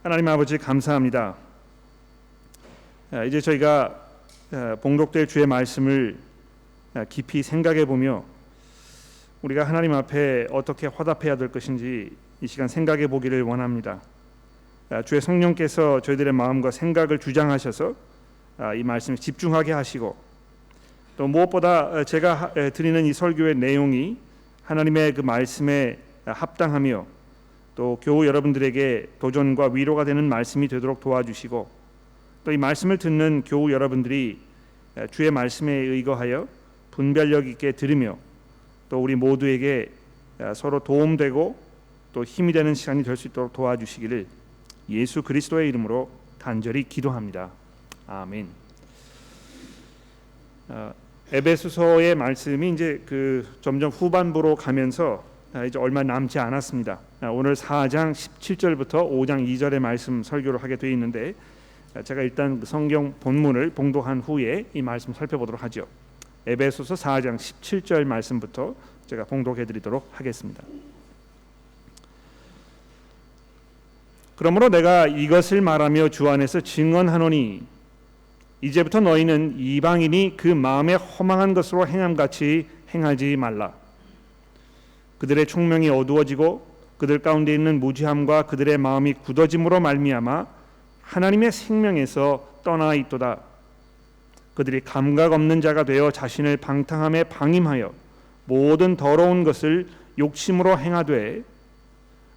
하나님 아버지 감사합니다. 이제 저희가 봉독될 주의 말씀을 깊이 생각해 보며 우리가 하나님 앞에 어떻게 화답해야 될 것인지 이 시간 생각해 보기를 원합니다. 주의 성령께서 저희들의 마음과 생각을 주장하셔서 이 말씀에 집중하게 하시고, 또 무엇보다 제가 드리는 이 설교의 내용이 하나님의 그 말씀에 합당하며 또 교우 여러분들에게 도전과 위로가 되는 말씀이 되도록 도와주시고, 또 이 말씀을 듣는 교우 여러분들이 주의 말씀에 의거하여 분별력 있게 들으며 또 우리 모두에게 서로 도움되고 또 힘이 되는 시간이 될 수 있도록 도와주시기를 예수 그리스도의 이름으로 간절히 기도합니다. 아멘. 에베소서의 말씀이 이제 점점 후반부로 가면서 이제 얼마 남지 않았습니다. 오늘 4장 17절부터 5장 2절의 말씀 설교를 하게 되어 있는데, 제가 일단 성경 본문을 봉독한 후에 이 말씀 살펴보도록 하죠. 에베소서 4장 17절 말씀부터 제가 봉독해 드리도록 하겠습니다. 그러므로 내가 이것을 말하며 주 안에서 증언하노니 이제부터 너희는 이방인이 그 마음에 허망한 것으로 행함같이 행하지 말라. 그들의 총명이 어두워지고 그들 가운데 있는 무지함과 그들의 마음이 굳어짐으로 말미암아 하나님의 생명에서 떠나 있도다. 그들이 감각 없는 자가 되어 자신을 방탕함에 방임하여 모든 더러운 것을 욕심으로 행하되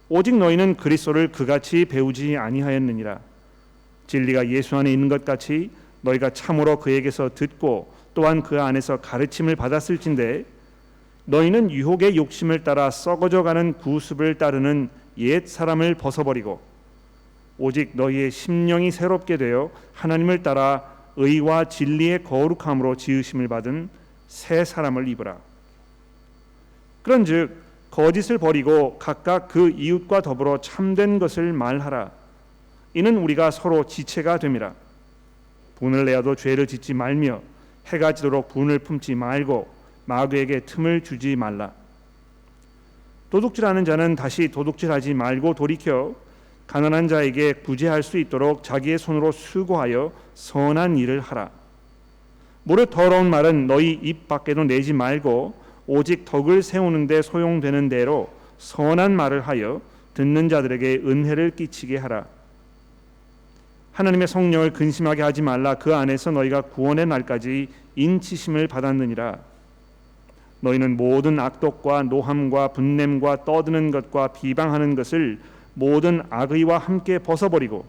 오직 너희는 그리스도를 그같이 배우지 아니하였느니라. 진리가 예수 안에 있는 것 같이 너희가 참으로 그에게서 듣고 또한 그 안에서 가르침을 받았을진데 너희는 유혹의 욕심을 따라 썩어져가는 구습을 따르는 옛 사람을 벗어버리고 오직 너희의 심령이 새롭게 되어 하나님을 따라 의와 진리의 거룩함으로 지으심을 받은 새 사람을 입으라. 그런즉 거짓을 버리고 각각 그 이웃과 더불어 참된 것을 말하라. 이는 우리가 서로 지체가 됨이라. 분을 내어도 죄를 짓지 말며 해가 지도록 분을 품지 말고 마귀에게 틈을 주지 말라. 도둑질하는 자는 다시 도둑질하지 말고 돌이켜 가난한 자에게 구제할 수 있도록 자기의 손으로 수고하여 선한 일을 하라. 무릇 더러운 말은 너희 입 밖에도 내지 말고 오직 덕을 세우는 데 소용되는 대로 선한 말을 하여 듣는 자들에게 은혜를 끼치게 하라. 하나님의 성령을 근심하게 하지 말라. 그 안에서 너희가 구원의 날까지 인치심을 받았느니라. 너희는 모든 악독과 노함과 분냄과 떠드는 것과 비방하는 것을 모든 악의와 함께 벗어버리고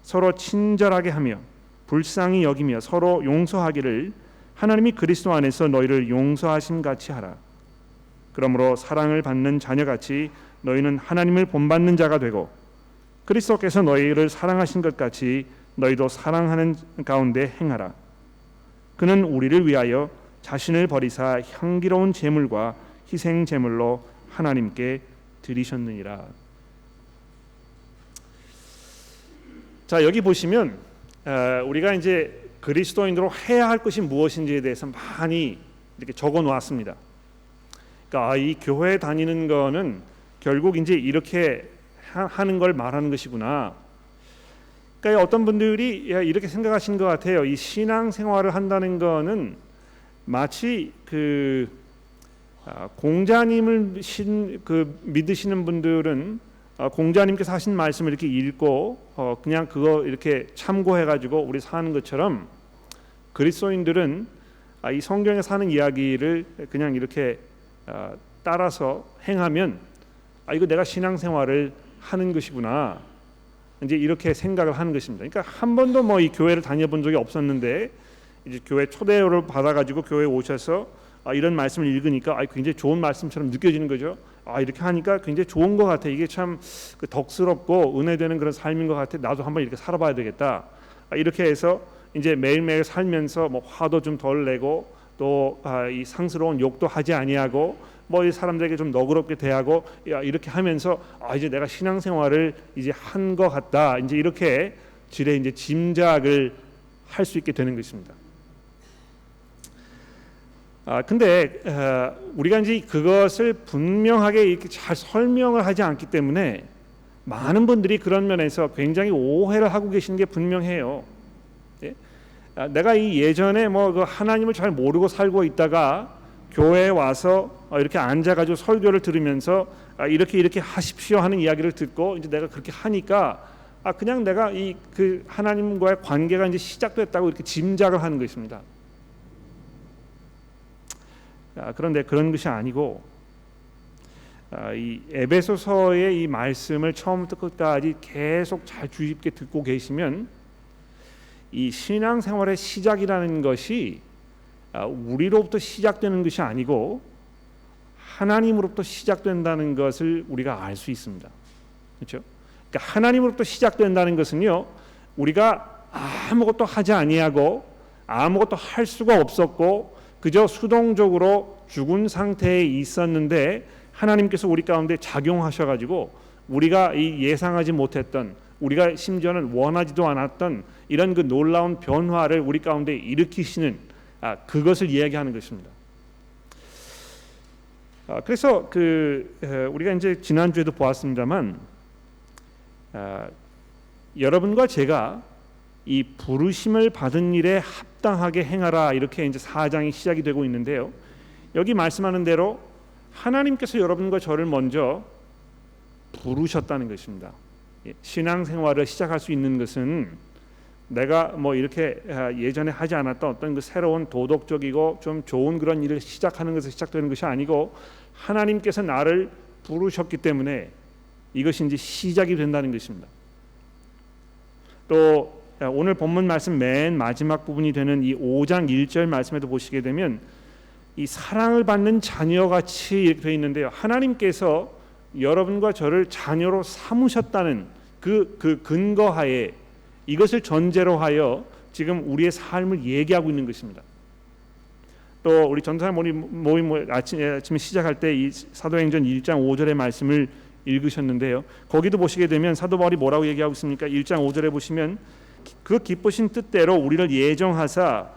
서로 친절하게 하며 불쌍히 여기며 서로 용서하기를 하나님이 그리스도 안에서 너희를 용서하심 같이 하라. 그러므로 사랑을 받는 자녀같이 너희는 하나님을 본받는 자가 되고 그리스도께서 너희를 사랑하신 것 같이 너희도 사랑하는 가운데 행하라. 그는 우리를 위하여 자신을 버리사 향기로운 제물과 희생 제물로 하나님께 드리셨느니라. 자, 여기 보시면 우리가 이제 그리스도인으로 해야 할 것이 무엇인지에 대해서 많이 이렇게 적어 놓았습니다. 그러니까 이 교회 다니는 거는 결국 이제 이렇게 하는 걸 말하는 것이구나. 그러니까 어떤 분들이 이렇게 생각하신 것 같아요. 이 신앙 생활을 한다는 거는 마치 공자님을 믿으시는 분들은 공자님께서 하신 말씀을 이렇게 읽고 그냥 그거 이렇게 참고해가지고 우리 사는 것처럼 그리스도인들은 이 성경에 사는 이야기를 그냥 이렇게 따라서 행하면 이거 내가 신앙생활을 하는 것이구나, 이제 이렇게 생각을 하는 것입니다. 그러니까 한 번도 뭐 이 교회를 다녀본 적이 없었는데 이제 교회 초대를 받아가지고 교회에 오셔서 이런 말씀을 읽으니까 굉장히 좋은 말씀처럼 느껴지는 거죠. 이렇게 하니까 굉장히 좋은 것 같아. 이게 참 덕스럽고 은혜되는 그런 삶인 것 같아. 나도 한번 이렇게 살아봐야 되겠다. 이렇게 해서 이제 매일매일 살면서 뭐 화도 좀 덜 내고 또 이 상스러운 욕도 하지 아니하고 뭐 이 사람들에게 좀 너그럽게 대하고 이렇게 하면서 이제 내가 신앙생활을 이제 한 것 같다. 이제 이렇게 지레 이제 짐작을 할 수 있게 되는 것입니다. 근데 우리가 이제 그것을 분명하게 이렇게 잘 설명을 하지 않기 때문에 많은 분들이 그런 면에서 굉장히 오해를 하고 계시는 게 분명해요. 예? 내가 이 예전에 그 하나님을 잘 모르고 살고 있다가 교회에 와서 이렇게 앉아가지고 설교를 들으면서 이렇게 하십시오 하는 이야기를 듣고 이제 내가 그렇게 하니까 그냥 내가 그 하나님과의 관계가 이제 시작됐다고 이렇게 짐작을 하는 것입니다. 그런데 그런 것이 아니고 이 에베소서의 이 말씀을 처음부터 끝까지 계속 잘 주의 깊게 듣고 계시면 이 신앙생활의 시작이라는 것이 우리로부터 시작되는 것이 아니고 하나님으로부터 시작된다는 것을 우리가 알 수 있습니다. 그렇죠? 그러니까 하나님으로부터 시작된다는 것은요, 우리가 아무것도 하지 아니하고 아무것도 할 수가 없었고 그저 수동적으로 죽은 상태에 있었는데 하나님께서 우리 가운데 작용하셔가지고 우리가 예상하지 못했던, 우리가 심지어는 원하지도 않았던 이런 그 놀라운 변화를 우리 가운데 일으키시는 그것을 이야기하는 것입니다. 그래서 우리가 이제 지난주에도 보았습니다만 여러분과 제가 이 부르심을 받은 일에 합당하게 행하라, 이렇게 이제 4장이 시작이 되고 있는데요. 여기 말씀하는 대로 하나님께서 여러분과 저를 먼저 부르셨다는 것입니다. 신앙생활을 시작할 수 있는 것은 내가 이렇게 예전에 하지 않았던 어떤 그 새로운 도덕적이고 좀 좋은 그런 일을 시작하는 것에서 시작되는 것이 아니고 하나님께서 나를 부르셨기 때문에 이것이 이제 시작이 된다는 것입니다. 또 오늘 본문 말씀 맨 마지막 부분이 되는 이 5장 1절 말씀에도 보시게 되면 이 사랑을 받는 자녀같이 이렇게 되어 있는데요. 하나님께서 여러분과 저를 자녀로 삼으셨다는 그 근거하에, 이것을 전제로 하여 지금 우리의 삶을 얘기하고 있는 것입니다. 또 우리 전도사 모임 아침에 시작할 때 이 사도행전 1장 5절의 말씀을 읽으셨는데요. 거기도 보시게 되면 사도 바울이 뭐라고 얘기하고 있습니까? 1장 5절에 보시면 그 기쁘신 뜻대로 우리를 예정하사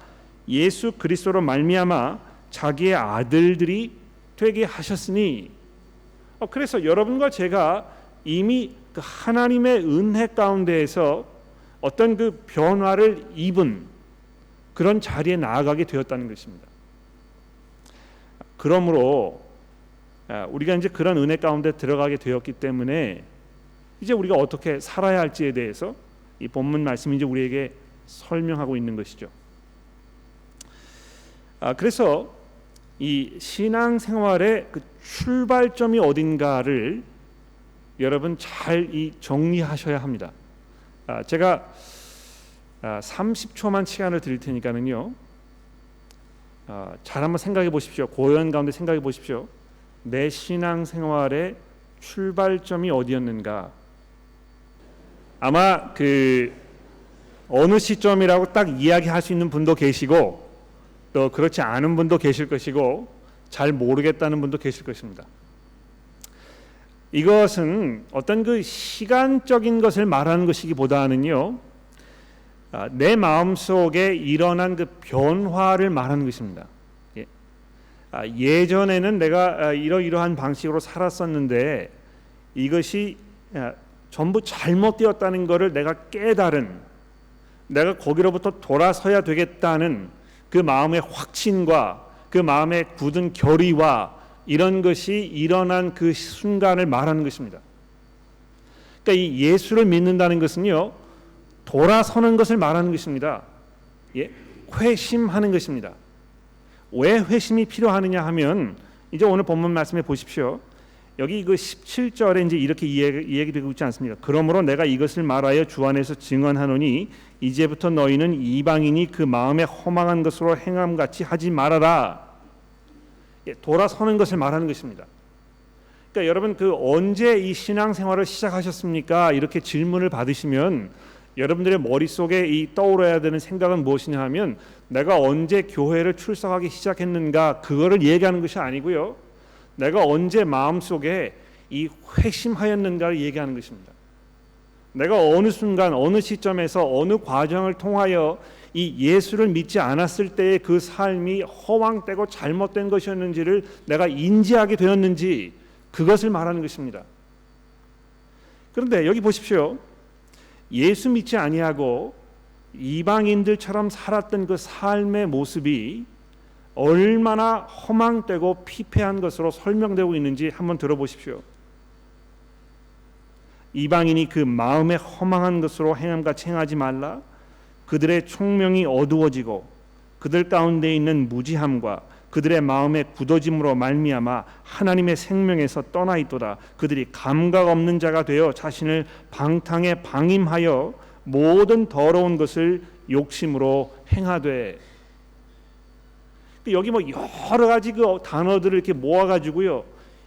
예수 그리스도로 말미암아 자기의 아들들이 되게 하셨으니, 그래서 여러분과 제가 이미 그 하나님의 은혜 가운데에서 어떤 그 변화를 입은 그런 자리에 나아가게 되었다는 것입니다. 그러므로 우리가 이제 그런 은혜 가운데 들어가게 되었기 때문에 이제 우리가 어떻게 살아야 할지에 대해서 이 본문 말씀이 이제 우리에게 설명하고 있는 것이죠. 그래서 이 신앙생활의 그 출발점이 어딘가를 여러분 잘 정리하셔야 합니다. 제가 30초만 시간을 드릴 테니까는요, 잘 한번 생각해 보십시오. 고연 가운데 생각해 보십시오. 내 신앙생활의 출발점이 어디였는가? 아마 어느 시점이라고 딱 이야기할 수 있는 분도 계시고 또 그렇지 않은 분도 계실 것이고 잘 모르겠다는 분도 계실 것입니다. 이것은 어떤 그 시간적인 것을 말하는 것이기보다는요, 내 마음속에 일어난 그 변화를 말하는 것입니다. 예전에는 내가 이러이러한 방식으로 살았었는데 이것이 전부 잘못되었다는 것을 내가 깨달은, 내가 거기로부터 돌아서야 되겠다는 그 마음의 확신과 그 마음의 굳은 결의와 이런 것이 일어난 그 순간을 말하는 것입니다. 그러니까 이 예수를 믿는다는 것은요, 돌아서는 것을 말하는 것입니다. 회심하는 것입니다. 왜 회심이 필요하느냐 하면 이제 오늘 본문 말씀해 보십시오. 여기 그 17절에 이제 이렇게 이야기되고 있지 않습니까? 그러므로 내가 이것을 말하여 주 안에서 증언하노니 이제부터 너희는 이방인이 그 마음에 허망한 것으로 행함같이 하지 말아라. 돌아서는 것을 말하는 것입니다. 그러니까 여러분 언제 이 신앙생활을 시작하셨습니까? 이렇게 질문을 받으시면 여러분들의 머릿속에 떠올려야 되는 생각은 무엇이냐 하면 내가 언제 교회를 출석하기 시작했는가, 그거를 얘기하는 것이 아니고요, 내가 언제 마음속에 회심하였는가를 얘기하는 것입니다. 내가 어느 순간 어느 시점에서 어느 과정을 통하여 이 예수를 믿지 않았을 때의 그 삶이 허황되고 잘못된 것이었는지를 내가 인지하게 되었는지, 그것을 말하는 것입니다. 그런데 여기 보십시오. 예수 믿지 아니하고 이방인들처럼 살았던 그 삶의 모습이 얼마나 허망되고 피폐한 것으로 설명되고 있는지 한번 들어보십시오. 이방인이 그 마음에 허망한 것으로 행함같이 행하지 말라. 그들의 총명이 어두워지고 그들 가운데 있는 무지함과 그들의 마음의 굳어짐으로 말미암아 하나님의 생명에서 떠나 있도다. 그들이 감각 없는 자가 되어 자신을 방탕에 방임하여 모든 더러운 것을 욕심으로 행하되. 여기 뭐 여러 가지 그 단어들을 이렇게 모아가지고요,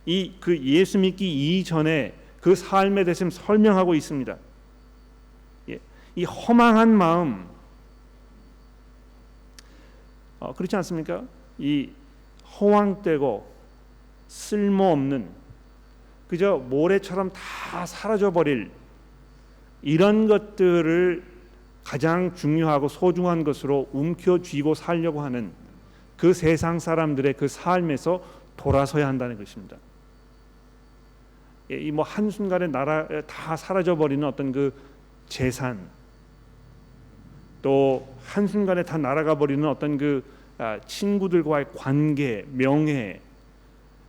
이 그 예수 믿기 이전에 그 삶에 대해서 설명하고 있습니다. 이 허망한 마음, 그렇지 않습니까? 이 허황되고 쓸모없는, 그저 모래처럼 다 사라져버릴 이런 것들을 가장 중요하고 소중한 것으로 움켜쥐고 살려고 하는 그 세상 사람들의 그 삶에서 돌아서야 한다는 것입니다. 이 뭐 한순간에 다 사라져버리는 어떤 그 재산, 또 한순간에 다 날아가 버리는 어떤 그 친구들과의 관계, 명예,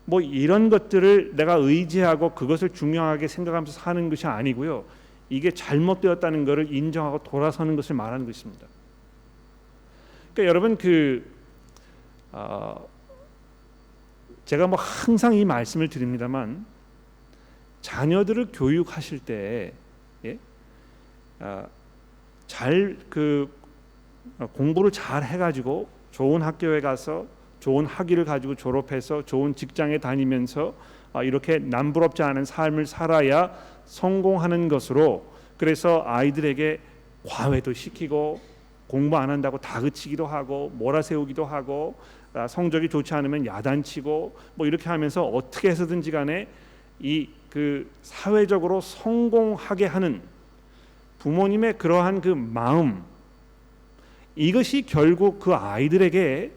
뭐 이런 것들을 내가 의지하고 그것을 중요하게 생각하면서 사는 것이 아니고요, 이게 잘못되었다는 것을 인정하고 돌아서는 것을 말하는 것입니다. 그러니까 여러분 제가 뭐 항상 이 말씀을 드립니다만, 자녀들을 교육하실 때 잘 공부를 잘 해가지고 좋은 학교에 가서 좋은 학위를 가지고 졸업해서 좋은 직장에 다니면서 이렇게 남부럽지 않은 삶을 살아야 성공하는 것으로, 그래서 아이들에게 과외도 시키고 공부 안 한다고 다그치기도 하고 몰아세우기도 하고 성적이 좋지 않으면 야단치고 뭐 이렇게 하면서 어떻게 해서든지 간에 그 사회적으로 성공하게 하는 부모님의 그러한 그 마음, 이것이 결국 그 아이들에게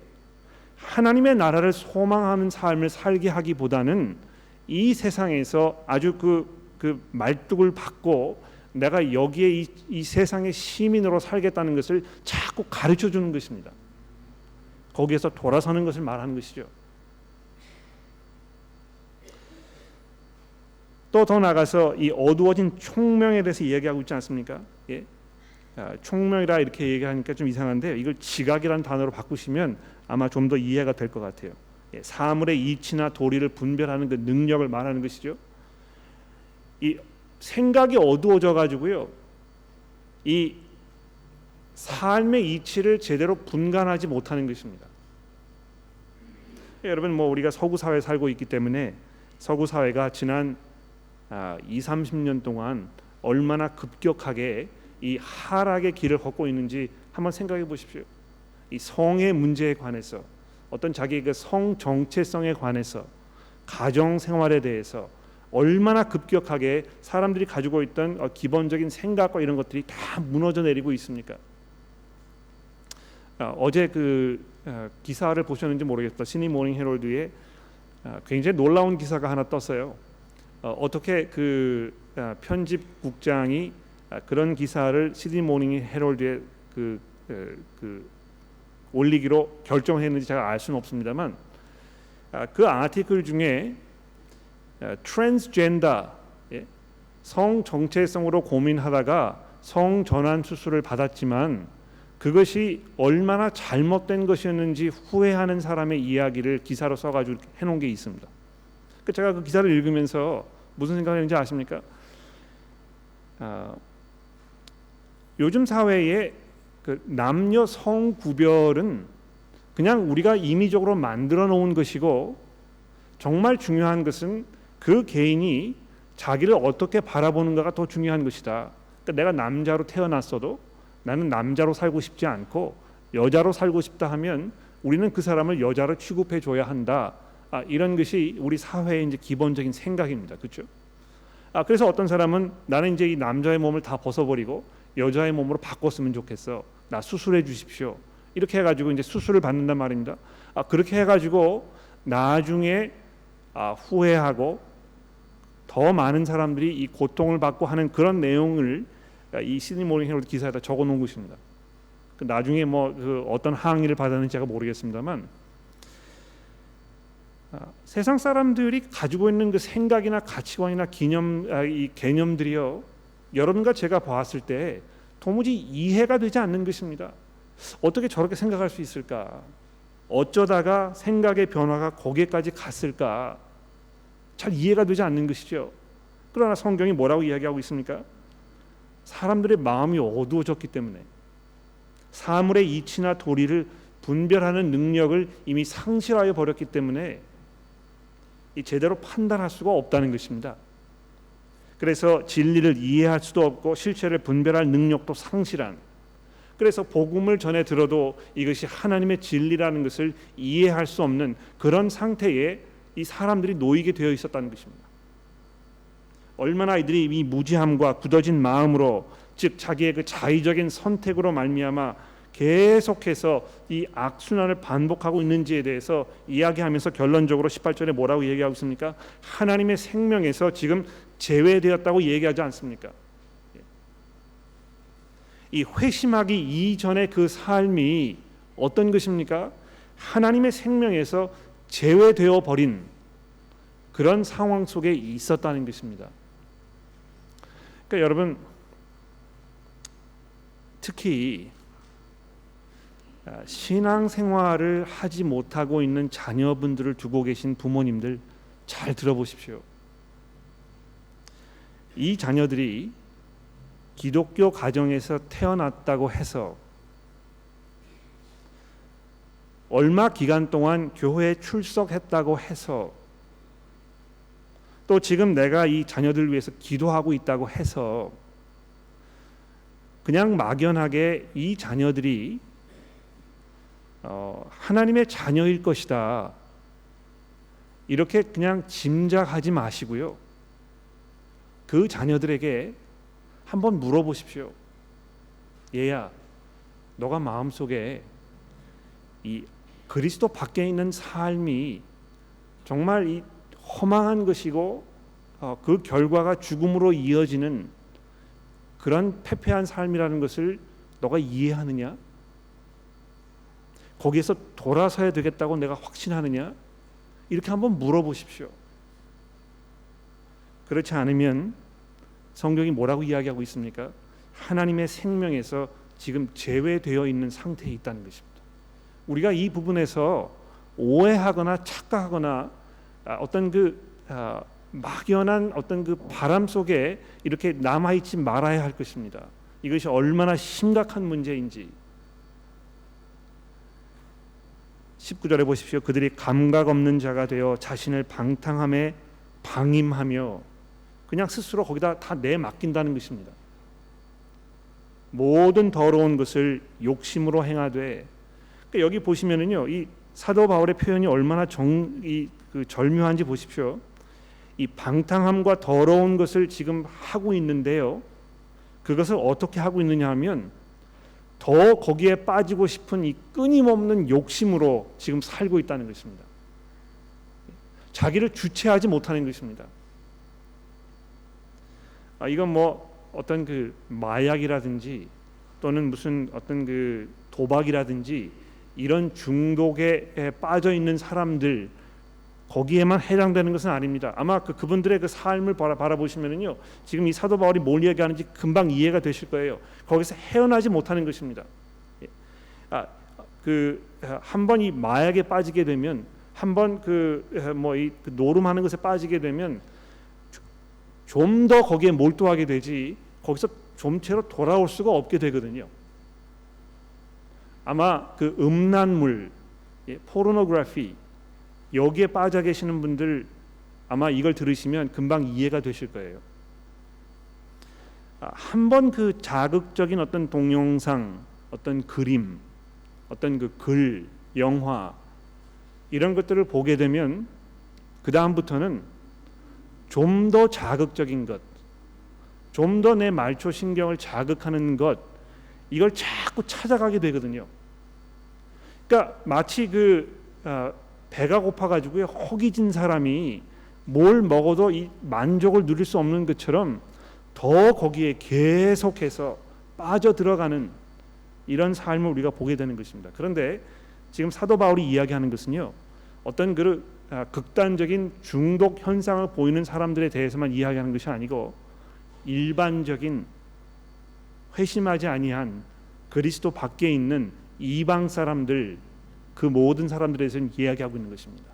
하나님의 나라를 소망하는 삶을 살게 하기보다는 이 세상에서 아주 그 말뚝을 받고 내가 여기에 이 세상의 시민으로 살겠다는 것을 자꾸 가르쳐 주는 것입니다. 거기에서 돌아서는 것을 말하는 것이죠. 또 더 나가서 이 어두워진 총명에 대해서 이야기하고 있지 않습니까? 총명이라 이렇게 얘기하니까 좀 이상한데, 이걸 지각이라는 단어로 바꾸시면 아마 좀 더 이해가 될 것 같아요. 사물의 이치나 도리를 분별하는 그 능력을 말하는 것이죠. 이 생각이 어두워져 가지고요, 이 삶의 이치를 제대로 분간하지 못하는 것입니다. 여러분, 뭐 우리가 서구 사회에 살고 있기 때문에 서구 사회가 지난 20-30년 동안 얼마나 급격하게 이 하락의 길을 걷고 있는지 한번 생각해 보십시오. 이 성의 문제에 관해서, 어떤 자기의 그 성 정체성에 관해서, 가정 생활에 대해서 얼마나 급격하게 사람들이 가지고 있던 기본적인 생각과 이런 것들이 다 무너져 내리고 있습니까? 어제 기사를 보셨는지 모르겠다. 시드니 모닝 헤럴드에 굉장히 놀라운 기사가 하나 떴어요. 어떻게 편집국장이 그런 기사를 시드니 모닝 헤럴드에 올리기로 결정했는지 제가 알 수는 없습니다만, 그 아티클 중에 트랜스젠더, 성 정체성으로 고민하다가 성 전환 수술을 받았지만 그것이 얼마나 잘못된 것이었는지 후회하는 사람의 이야기를 기사로 써가지고 해놓은 게 있습니다. 제가 그 기사를 읽으면서 무슨 생각을 했는지 아십니까? 요즘 사회에 그 남녀 성 구별은 그냥 우리가 임의적으로 만들어 놓은 것이고, 정말 중요한 것은 그 개인이 자기를 어떻게 바라보는가가 더 중요한 것이다. 그러니까 내가 남자로 태어났어도 나는 남자로 살고 싶지 않고 여자로 살고 싶다 하면 우리는 그 사람을 여자로 취급해 줘야 한다. 이런 것이 우리 사회의 이제 기본적인 생각입니다. 그렇죠? 그래서 어떤 사람은 나는 이제 이 남자의 몸을 다 벗어버리고 여자의 몸으로 바꿨으면 좋겠어. 나 수술해 주십시오. 이렇게 해가지고 이제 수술을 받는단 말입니다. 그렇게 해가지고 나중에 후회하고 더 많은 사람들이 이 고통을 받고 하는 그런 내용을 이 시드니 모닝 헤럴드 기사에다 적어놓은 것입니다. 나중에 그 어떤 항의를 받았는지 제가 모르겠습니다만 세상 사람들이 가지고 있는 그 생각이나 가치관이나 이 개념들이요, 여러분과 제가 봤을 때 도무지 이해가 되지 않는 것입니다. 어떻게 저렇게 생각할 수 있을까? 어쩌다가 생각의 변화가 거기에까지 갔을까? 잘 이해가 되지 않는 것이죠. 그러나 성경이 뭐라고 이야기하고 있습니까? 사람들의 마음이 어두워졌기 때문에 사물의 이치나 도리를 분별하는 능력을 이미 상실하여 버렸기 때문에 이 제대로 판단할 수가 없다는 것입니다. 그래서 진리를 이해할 수도 없고 실체를 분별할 능력도 상실한, 그래서 복음을 전해 들어도 이것이 하나님의 진리라는 것을 이해할 수 없는 그런 상태에 이 사람들이 놓이게 되어 있었다는 것입니다. 얼마나 이들이 이 무지함과 굳어진 마음으로, 즉 자기의 그 자의적인 선택으로 말미암아 계속해서 이 악순환을 반복하고 있는지에 대해서 이야기하면서 결론적으로 18절에 뭐라고 얘기하고 있습니까? 하나님의 생명에서 지금 제외되었다고 얘기하지 않습니까? 이 회심하기 이전의 그 삶이 어떤 것입니까? 하나님의 생명에서 제외되어 버린 그런 상황 속에 있었다는 것입니다. 그러니까 여러분, 특히 신앙생활을 하지 못하고 있는 자녀분들을 두고 계신 부모님들 잘 들어보십시오. 이 자녀들이 기독교 가정에서 태어났다고 해서 얼마 기간 동안 교회에 출석했다고 해서 또 지금 내가 이 자녀들을 위해서 기도하고 있다고 해서 그냥 막연하게 이 자녀들이 하나님의 자녀일 것이다 이렇게 그냥 짐작하지 마시고요, 그 자녀들에게 한번 물어보십시오. 얘야, 너가 마음속에 이 그리스도 밖에 있는 삶이 정말 이 허망한 것이고 그 결과가 죽음으로 이어지는 그런 패폐한 삶이라는 것을 너가 이해하느냐? 거기에서 돌아서야 되겠다고 내가 확신하느냐? 이렇게 한번 물어보십시오. 그렇지 않으면 성경이 뭐라고 이야기하고 있습니까? 하나님의 생명에서 지금 제외되어 있는 상태에 있다는 것입니다. 우리가 이 부분에서 오해하거나 착각하거나 어떤 그 막연한 어떤 그 바람 속에 이렇게 남아있지 말아야 할 것입니다. 이것이 얼마나 심각한 문제인지. 19절에 보십시오. 그들이 감각 없는 자가 되어 자신을 방탕함에 방임하며, 그냥 스스로 거기다 다 내맡긴다는 것입니다. 모든 더러운 것을 욕심으로 행하되, 그러니까 여기 보시면은요, 이 사도 바울의 표현이 얼마나 절묘한지 보십시오. 이 방탕함과 더러운 것을 지금 하고 있는데요, 그것을 어떻게 하고 있느냐 하면 더 거기에 빠지고 싶은 이 끊임없는 욕심으로 지금 살고 있다는 것입니다. 자기를 주체하지 못하는 것입니다. 이건 뭐 어떤 그 마약이라든지 또는 무슨 어떤 그 도박이라든지 이런 중독에 빠져 있는 사람들 거기에만 해당되는 것은 아닙니다. 아마 그분들의 그 삶을 바라보시면은요, 지금 이 사도 바울이 뭘 얘기하는지 금방 이해가 되실 거예요. 거기서 헤어나지 못하는 것입니다. 한 번 이 마약에 빠지게 되면, 한 번 이 노름하는 것에 빠지게 되면 좀 더 거기에 몰두하게 되지 거기서 좀채로 돌아올 수가 없게 되거든요. 아마 그 음란물, 포르노그래피 여기에 빠져 계시는 분들 아마 이걸 들으시면 금방 이해가 되실 거예요. 한 번 그 자극적인 어떤 동영상, 어떤 그림, 어떤 그 글, 영화 이런 것들을 보게 되면 그 다음부터는 좀 더 자극적인 것, 좀 더 내 말초 신경을 자극하는 것, 이걸 자꾸 찾아가게 되거든요. 그러니까 마치 배가 고파가지고 허기진 사람이 뭘 먹어도 이 만족을 누릴 수 없는 것처럼 더 거기에 계속해서 빠져들어가는 이런 삶을 우리가 보게 되는 것입니다. 그런데 지금 사도 바울이 이야기하는 것은요, 어떤 극단적인 중독 현상을 보이는 사람들에 대해서만 이야기하는 것이 아니고 일반적인 회심하지 아니한 그리스도 밖에 있는 이방 사람들, 그 모든 사람들에 대해서는 이야기하고 있는 것입니다.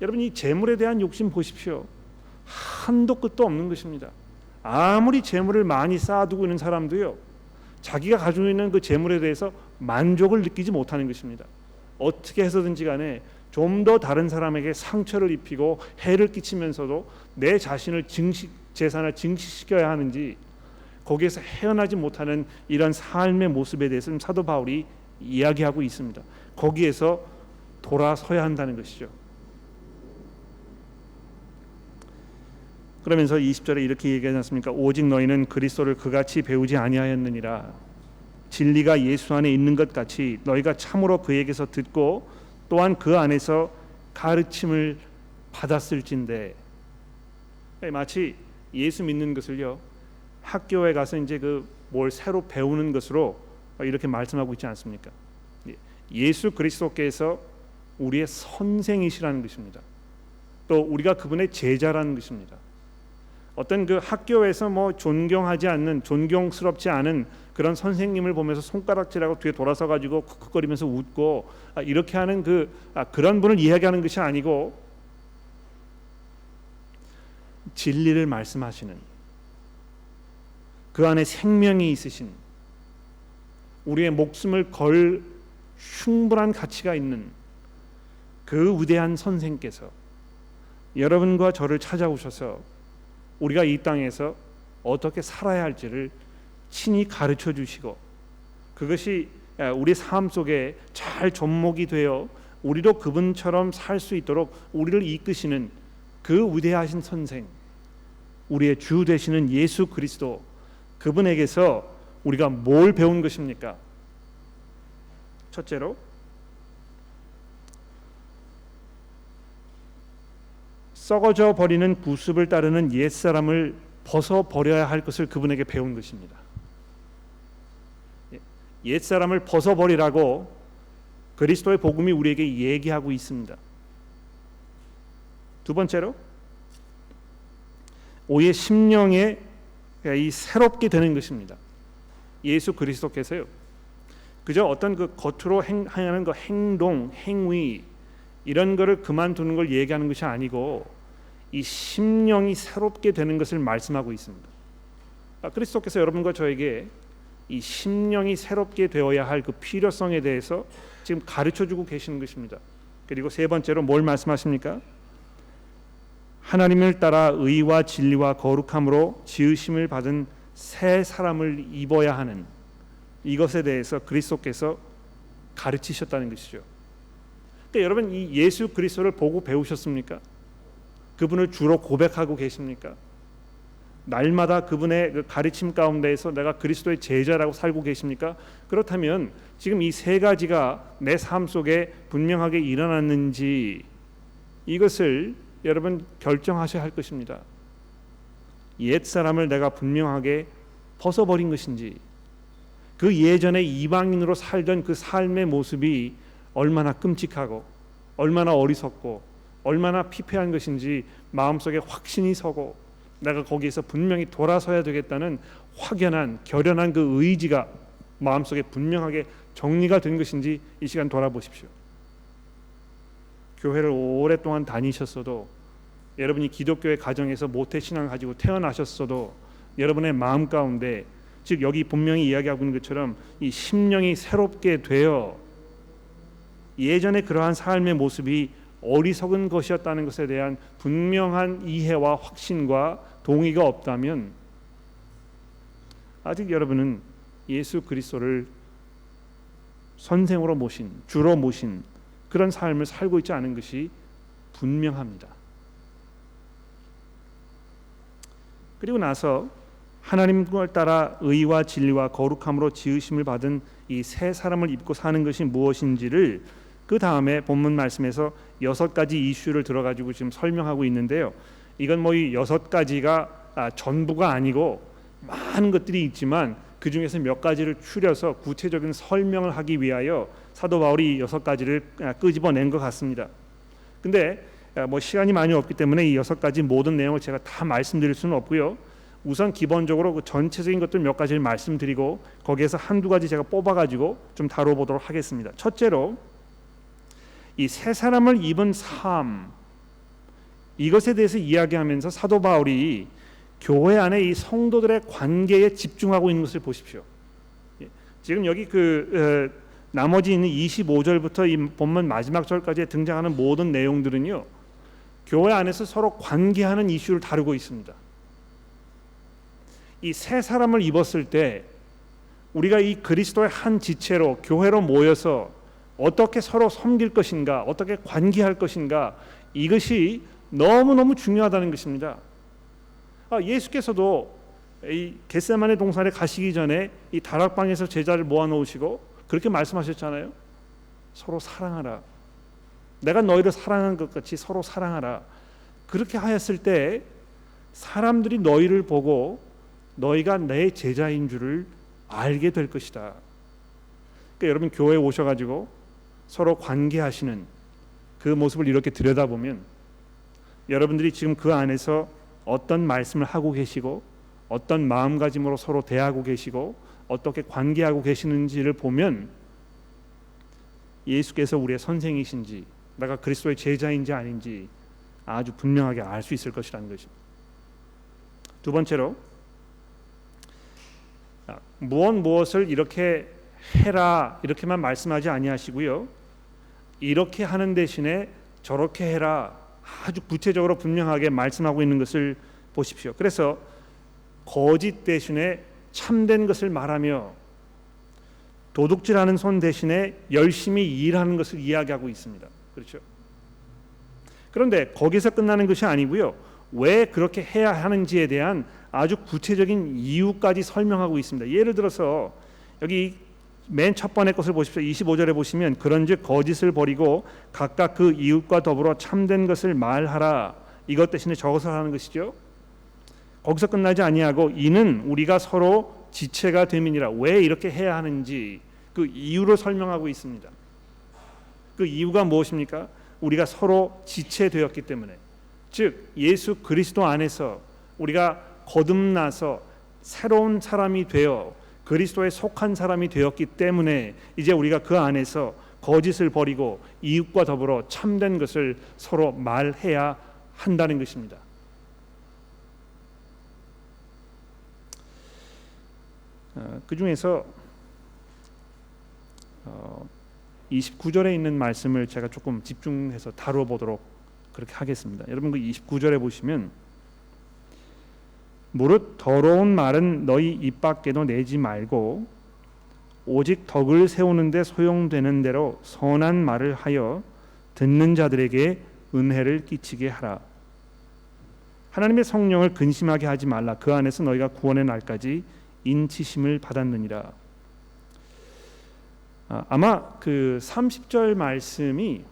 여러분, 이 재물에 대한 욕심 보십시오. 한도 끝도 없는 것입니다. 아무리 재물을 많이 쌓아두고 있는 사람도요, 자기가 가지고 있는 그 재물에 대해서 만족을 느끼지 못하는 것입니다. 어떻게 해서든지 간에 좀 더 다른 사람에게 상처를 입히고 해를 끼치면서도 내 자신을 재산을 증식시켜야 하는지 거기에서 헤어나지 못하는 이런 삶의 모습에 대해서는 사도 바울이 이야기하고 있습니다. 거기에서 돌아서야 한다는 것이죠. 그러면서 20절에 이렇게 얘기하지 않습니까? 오직 너희는 그리스도를 그같이 배우지 아니하였느니라. 진리가 예수 안에 있는 것 같이 너희가 참으로 그에게서 듣고 또한 그 안에서 가르침을 받았을진데, 마치 예수 믿는 것을요, 학교에 가서 이제 뭘 새로 배우는 것으로 이렇게 말씀하고 있지 않습니까? 예수 그리스도께서 우리의 선생이시라는 것입니다. 또 우리가 그분의 제자라는 것입니다. 어떤 학교에서 존경하지 않는, 존경스럽지 않은 그런 선생님을 보면서 손가락질하고 뒤에 돌아서 가지고 쿡쿡거리면서 웃고 이렇게 하는 그런 분을 이야기하는 것이 아니고, 진리를 말씀하시는, 그 안에 생명이 있으신, 우리의 목숨을 걸 충분한 가치가 있는 그 위대한 선생께서 여러분과 저를 찾아오셔서 우리가 이 땅에서 어떻게 살아야 할지를 친히 가르쳐 주시고, 그것이 우리 삶 속에 잘 접목이 되어 우리도 그분처럼 살 수 있도록 우리를 이끄시는 그 위대하신 선생, 우리의 주 되시는 예수 그리스도, 그분에게서 우리가 뭘 배운 것입니까? 첫째로 썩어져 버리는 구습을 따르는 옛사람을 벗어버려야 할 것을 그분에게 배운 것입니다. 옛사람을 벗어버리라고 그리스도의 복음이 우리에게 얘기하고 있습니다. 두 번째로 우리의 심령에 이 새롭게 되는 것입니다. 예수 그리스도께서요, 그저 어떤 겉으로 행하는 행동, 행위 이런 거를 그만두는 걸 얘기하는 것이 아니고 이 심령이 새롭게 되는 것을 말씀하고 있습니다. 그리스도께서 여러분과 저에게 이 심령이 새롭게 되어야 할 그 필요성에 대해서 지금 가르쳐주고 계시는 것입니다. 그리고 세 번째로 뭘 말씀하십니까? 하나님을 따라 의와 진리와 거룩함으로 지으심을 받은 새 사람을 입어야 하는 이것에 대해서 그리스도께서 가르치셨다는 것이죠. 그러니까 여러분, 이 예수 그리스도를 보고 배우셨습니까? 그분을 주로 고백하고 계십니까? 날마다 그분의 가르침 가운데에서 내가 그리스도의 제자라고 살고 계십니까? 그렇다면 지금 이 세 가지가 내 삶 속에 분명하게 일어났는지 이것을 여러분 결정하셔야 할 것입니다. 옛 사람을 내가 분명하게 벗어버린 것인지, 그 예전에 이방인으로 살던 그 삶의 모습이 얼마나 끔찍하고 얼마나 어리석고 얼마나 피폐한 것인지 마음속에 확신이 서고 내가 거기에서 분명히 돌아서야 되겠다는 확연한 결연한 그 의지가 마음속에 분명하게 정리가 된 것인지 이 시간 돌아보십시오. 교회를 오랫동안 다니셨어도, 여러분이 기독교의 가정에서 모태신앙을 가지고 태어나셨어도 여러분의 마음 가운데, 즉 여기 분명히 이야기하고 있는 것처럼 이 심령이 새롭게 되어 예전에 그러한 삶의 모습이 어리석은 것이었다는 것에 대한 분명한 이해와 확신과 동의가 없다면 아직 여러분은 예수 그리스도를 선생으로 모신, 주로 모신 그런 삶을 살고 있지 않은 것이 분명합니다. 그리고 나서 하나님을 따라 의와 진리와 거룩함으로 지으심을 받은 이 새 사람을 입고 사는 것이 무엇인지를 그 다음에 본문 말씀에서 6가지 이슈를 들어가지고 지금 설명하고 있는데요. 이건 뭐 이 6가지가 전부가 아니고 많은 것들이 있지만 그 중에서 몇 가지를 추려서 구체적인 설명을 하기 위하여 사도 바울이 6가지를 끄집어낸 것 같습니다. 근데 뭐 시간이 많이 없기 때문에 이 6가지 모든 내용을 제가 다 말씀드릴 수는 없고요. 우선 기본적으로 그 전체적인 것들 몇 가지를 말씀드리고 거기에서 한두 가지 제가 뽑아가지고 좀 다뤄보도록 하겠습니다. 첫째로 이 새 사람을 입은 삶, 이것에 대해서 이야기하면서 사도 바울이 교회 안에 이 성도들의 관계에 집중하고 있는 것을 보십시오. 지금 여기 나머지 있는 25절부터 이 본문 마지막 절까지 등장하는 모든 내용들은요, 교회 안에서 서로 관계하는 이슈를 다루고 있습니다. 이 새 사람을 입었을 때 우리가 이 그리스도의 한 지체로 교회로 모여서 어떻게 서로 섬길 것인가, 어떻게 관계할 것인가, 이것이 너무너무 중요하다는 것입니다. 예수께서도 이 겟세마네 동산에 가시기 전에 이 다락방에서 제자를 모아놓으시고 그렇게 말씀하셨잖아요. 서로 사랑하라. 내가 너희를 사랑한 것 같이 서로 사랑하라. 그렇게 하였을 때 사람들이 너희를 보고 너희가 내 제자인 줄을 알게 될 것이다. 그러니까 여러분 교회에 오셔가지고 서로 관계하시는 그 모습을 이렇게 들여다보면 여러분들이 지금 그 안에서 어떤 말씀을 하고 계시고 어떤 마음가짐으로 서로 대하고 계시고 어떻게 관계하고 계시는지를 보면 예수께서 우리의 선생이신지 내가 그리스도의 제자인지 아닌지 아주 분명하게 알 수 있을 것이라는 것입니다. 두 번째로 무엇을 이렇게 해라 이렇게만 말씀하지 아니하시고요, 이렇게 하는 대신에 저렇게 해라 아주 구체적으로 분명하게 말씀하고 있는 것을 보십시오. 그래서 거짓 대신에 참된 것을 말하며 도둑질하는 손 대신에 열심히 일하는 것을 이야기하고 있습니다. 그렇죠? 그런데 거기서 끝나는 것이 아니고요, 왜 그렇게 해야 하는지에 대한 아주 구체적인 이유까지 설명하고 있습니다. 예를 들어서 여기 맨 첫 번째 것을 보십시오. 25절에 보시면 그런즉 거짓을 버리고 각각 그 이웃과 더불어 참된 것을 말하라. 이것 대신에 저것을 하는 것이죠. 거기서 끝나지 아니하고 이는 우리가 서로 지체가 됨이니라. 왜 이렇게 해야 하는지 그 이유를 설명하고 있습니다. 그 이유가 무엇입니까? 우리가 서로 지체되었기 때문에, 즉 예수 그리스도 안에서 우리가 거듭나서 새로운 사람이 되어 그리스도에 속한 사람이 되었기 때문에 이제 우리가 그 안에서 거짓을 버리고 이웃과 더불어 참된 것을 서로 말해야 한다는 것입니다. 그 중에서 29절에 있는 말씀을 제가 조금 집중해서 다뤄보도록 그렇게 하겠습니다. 여러분 그 29절에 보시면 무릇 더러운 말은 너희 입 밖에도 내지 말고 오직 덕을 세우는 데 소용되는 대로 선한 말을 하여 듣는 자들에게 은혜를 끼치게 하라. 하나님의 성령을 근심하게 하지 말라. 그 안에서 너희가 구원의 날까지 인치심을 받았느니라. 아마 그 30절 말씀이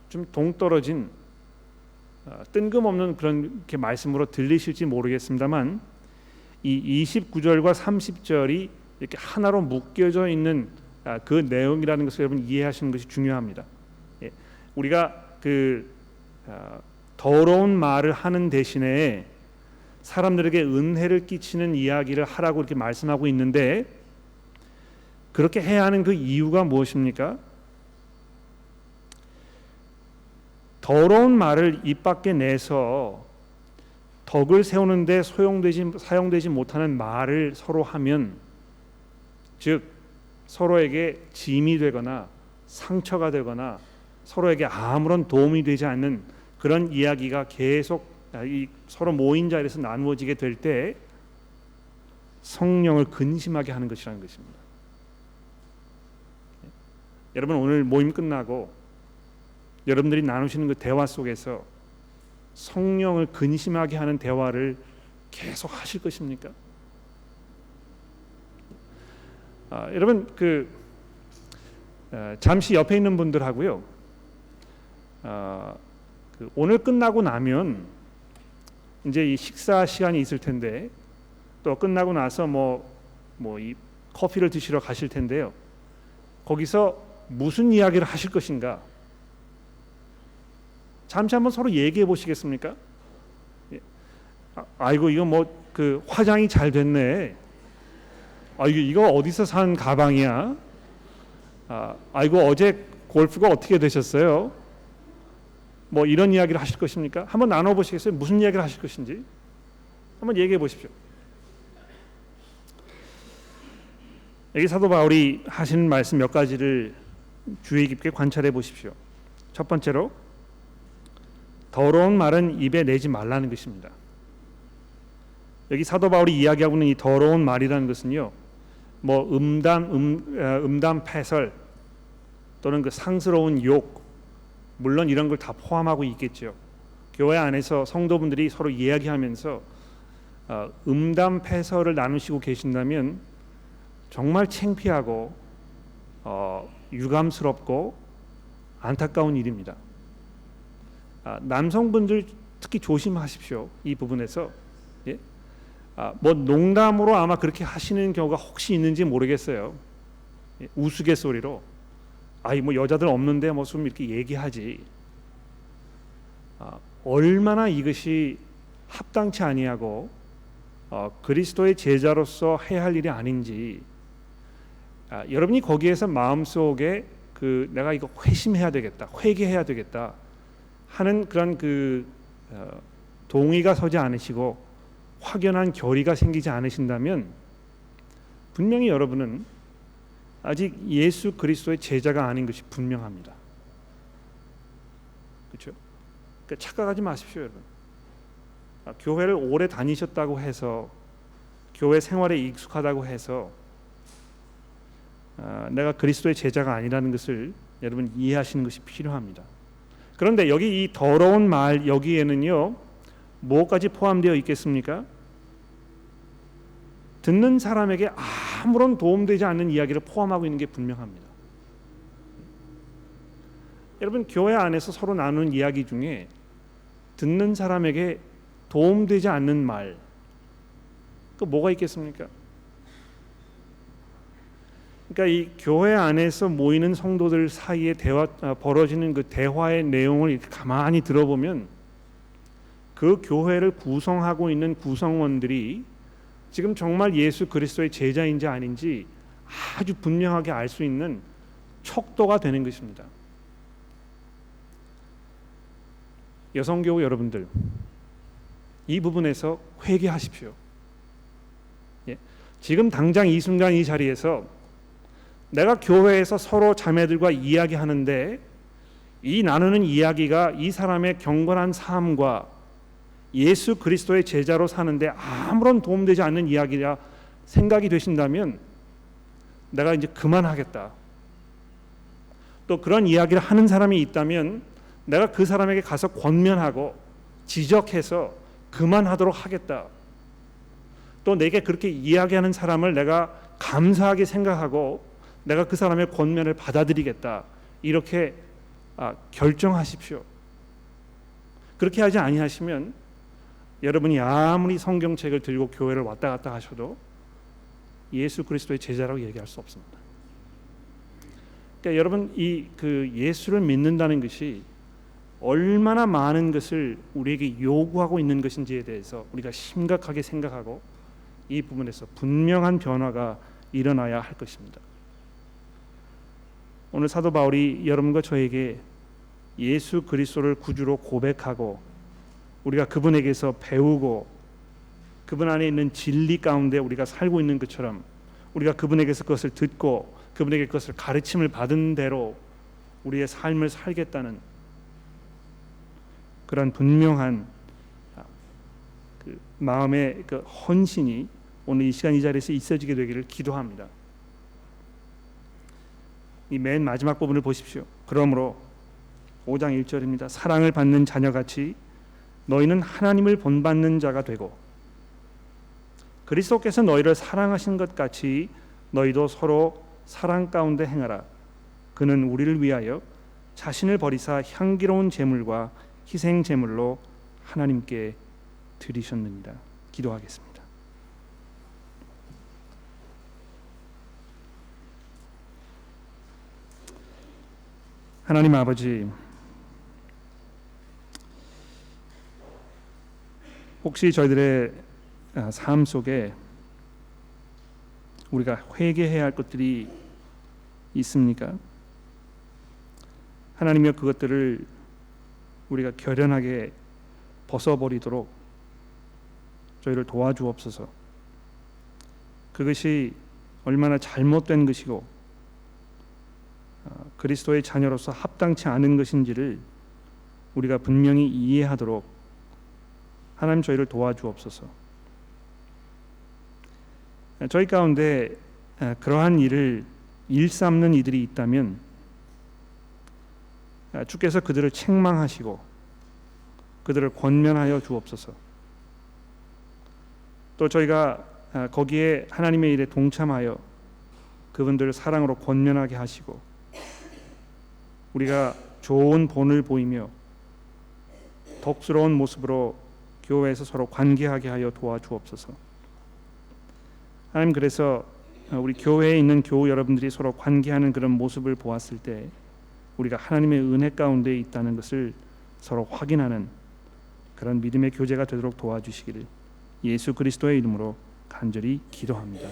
좀 동떨어진 뜬금없는 그런 이렇게 말씀으로 들리실지 모르겠습니다만 이 29절과 30절이 이렇게 하나로 묶여져 있는 그 내용이라는 것을 여러분 이해하시는 것이 중요합니다. 우리가 더러운 말을 하는 대신에 사람들에게 은혜를 끼치는 이야기를 하라고 이렇게 말씀하고 있는데, 그렇게 해야 하는 그 이유가 무엇입니까? 더러운 말을 입 밖에 내서 덕을 세우는데 사용되지 못하는 말을 서로 하면, 즉 서로에게 짐이 되거나 상처가 되거나 서로에게 아무런 도움이 되지 않는 그런 이야기가 계속 서로 모인 자리에서 나누어지게 될 때 성령을 근심하게 하는 것이라는 것입니다. 여러분 오늘 모임 끝나고 여러분들이 나누시는 그 대화 속에서 성령을 근심하게 하는 대화를 계속 하실 것입니까? 여러분 잠시 옆에 있는 분들하고요. 오늘 끝나고 나면 이제 이 식사 시간이 있을 텐데 또 끝나고 나서 이 커피를 드시러 가실 텐데요. 거기서 무슨 이야기를 하실 것인가? 잠시 한번 서로 얘기해 보시겠습니까? 아이고 이거 화장이 잘 됐네. 이거 어디서 산 가방이야? 아이고 어제 골프가 어떻게 되셨어요? 이런 이야기를 하실 것입니까? 한번 나눠 보시겠어요? 무슨 이야기를 하실 것인지 한번 얘기해 보십시오. 여기 사도 바울이 하시는 말씀 몇 가지를 주의 깊게 관찰해 보십시오. 첫 번째로 더러운 말은 입에 내지 말라는 것입니다. 여기 사도 바울이 이야기하고 있는 이 더러운 말이라는 것은요, 음담 패설 또는 그 상스러운 욕, 물론 이런 걸 다 포함하고 있겠죠. 교회 안에서 성도분들이 서로 이야기하면서 음담 패설을 나누시고 계신다면 정말 창피하고 유감스럽고 안타까운 일입니다. 남성분들 특히 조심하십시오. 이 부분에서. 예? 농담으로 아마 그렇게 하시는 경우가 혹시 있는지 모르겠어요. 예? 우스갯소리로 여자들 없는데 좀 이렇게 얘기하지. 얼마나 이것이 합당치 아니하고 그리스도의 제자로서 해야 할 일이 아닌지, 여러분이 거기에서 마음속에 내가 이거 회심해야 되겠다, 회개해야 되겠다 하는 그런 동의가 서지 않으시고 확연한 결의가 생기지 않으신다면 분명히 여러분은 아직 예수 그리스도의 제자가 아닌 것이 분명합니다. 그렇죠? 그러니까 착각하지 마십시오, 여러분. 교회를 오래 다니셨다고 해서, 교회 생활에 익숙하다고 해서 내가 그리스도의 제자가 아니라는 것을 여러분 이해하시는 것이 필요합니다. 그런데 여기 이 더러운 말 여기에는요, 뭐까지 포함되어 있겠습니까? 듣는 사람에게 아무런 도움되지 않는 이야기를 포함하고 있는 게 분명합니다. 여러분, 교회 안에서 서로 나누는 이야기 중에 듣는 사람에게 도움되지 않는 말, 그 뭐가 있겠습니까? 그러니까 이 교회 안에서 모이는 성도들 사이에 벌어지는 그 대화의 내용을 가만히 들어보면 그 교회를 구성하고 있는 구성원들이 지금 정말 예수 그리스도의 제자인지 아닌지 아주 분명하게 알 수 있는 척도가 되는 것입니다. 여성교우 여러분들, 이 부분에서 회개하십시오. 예? 지금 당장 이 순간 이 자리에서 내가 교회에서 서로 자매들과 이야기하는데 이 나누는 이야기가 이 사람의 경건한 삶과 예수 그리스도의 제자로 사는데 아무런 도움되지 않는 이야기라 생각이 되신다면 내가 이제 그만하겠다. 또 그런 이야기를 하는 사람이 있다면 내가 그 사람에게 가서 권면하고 지적해서 그만하도록 하겠다. 또 내게 그렇게 이야기하는 사람을 내가 감사하게 생각하고 내가 그 사람의 권면을 받아들이겠다. 이렇게 결정하십시오. 그렇게 하지 아니하시면 여러분이 아무리 성경책을 들고 교회를 왔다 갔다 하셔도 예수 그리스도의 제자라고 얘기할 수 없습니다. 그러니까 여러분, 예수를 믿는다는 것이 얼마나 많은 것을 우리에게 요구하고 있는 것인지에 대해서 우리가 심각하게 생각하고 이 부분에서 분명한 변화가 일어나야 할 것입니다. 오늘 사도 바울이 여러분과 저에게 예수 그리스도를 구주로 고백하고 우리가 그분에게서 배우고 그분 안에 있는 진리 가운데 우리가 살고 있는 것처럼 우리가 그분에게서 그것을 듣고 그분에게 그것을 가르침을 받은 대로 우리의 삶을 살겠다는 그런 분명한 마음의 헌신이 오늘 이 시간 이 자리에서 있어지게 되기를 기도합니다. 이 맨 마지막 부분을 보십시오. 그러므로 5장 1절입니다. 사랑을 받는 자녀같이 너희는 하나님을 본받는 자가 되고 그리스도께서 너희를 사랑하신 것 같이 너희도 서로 사랑 가운데 행하라. 그는 우리를 위하여 자신을 버리사 향기로운 제물과 희생 제물로 하나님께 드리셨느니라. 기도하겠습니다. 하나님 아버지, 혹시 저희들의 삶 속에 우리가 회개해야 할 것들이 있습니까? 하나님이여, 그것들을 우리가 결연하게 벗어버리도록 저희를 도와주옵소서. 그것이 얼마나 잘못된 것이고 그리스도의 자녀로서 합당치 않은 것인지를 우리가 분명히 이해하도록 하나님 저희를 도와주옵소서. 저희 가운데 그러한 일을 일삼는 이들이 있다면 주께서 그들을 책망하시고 그들을 권면하여 주옵소서. 또 저희가 거기에 하나님의 일에 동참하여 그분들을 사랑으로 권면하게 하시고 우리가 좋은 본을 보이며 덕스러운 모습으로 교회에서 서로 관계하게 하여 도와주옵소서. 하나님, 그래서 우리 교회에 있는 교우 여러분들이 서로 관계하는 그런 모습을 보았을 때 우리가 하나님의 은혜 가운데 있다는 것을 서로 확인하는 그런 믿음의 교제가 되도록 도와주시기를 예수 그리스도의 이름으로 간절히 기도합니다.